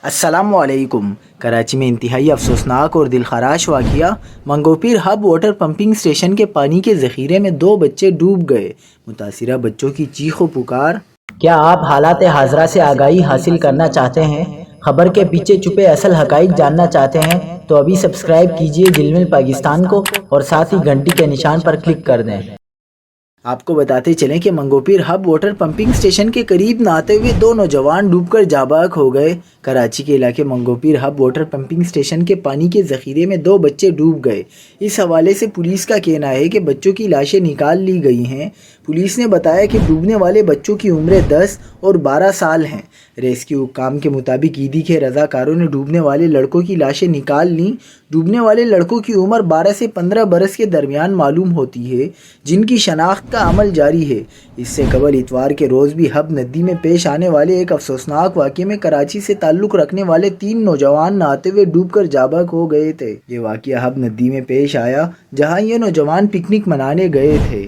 السلام علیکم۔ کراچی میں انتہائی افسوسناک اور دلخراش واقعہ، منگوپیر ہب واٹر پمپنگ اسٹیشن کے پانی کے ذخیرے میں 2 بچے ڈوب گئے، متاثرہ بچوں کی چیخ و پکار۔ کیا آپ حالات حاضرہ سے آگاہی حاصل کرنا چاہتے ہیں؟ خبر کے پیچھے چھپے اصل حقائق جاننا چاہتے ہیں تو ابھی سبسکرائب کیجئے جلمل پاکستان کو اور ساتھ ہی گھنٹی کے نشان پر کلک کر دیں۔ آپ کو بتاتے چلیں کہ منگوپیر ہب واٹر پمپنگ اسٹیشن کے قریب نہاتے ہوئے 2 نوجوان ڈوب کر جاں بحق ہو گئے۔ کراچی کے علاقے منگوپیر ہب واٹر پمپنگ اسٹیشن کے پانی کے ذخیرے میں 2 بچے ڈوب گئے۔ اس حوالے سے پولیس کا کہنا ہے کہ بچوں کی لاشیں نکال لی گئی ہیں۔ پولیس نے بتایا کہ ڈوبنے والے بچوں کی عمریں 10 اور 12 سال ہیں۔ ریسکیو حکام کے مطابق عیدی کے رضاکاروں نے ڈوبنے والے لڑکوں کی لاشیں نکال لیں۔ ڈوبنے والے لڑکوں کی عمر 12 سے 15 برس کے درمیان معلوم ہوتی ہے، جن کی شناخت کا عمل جاری ہے۔ اس سے قبل اتوار کے روز بھی ہب ندی میں پیش آنے والے ایک افسوسناک واقعے میں کراچی سے تعلق رکھنے والے 3 نوجوان نہاتے ہوئے ڈوب کر جاں بحق ہو گئے تھے۔ یہ واقعہ ہب ندی میں پیش آیا، جہاں یہ نوجوان پکنک منانے گئے تھے۔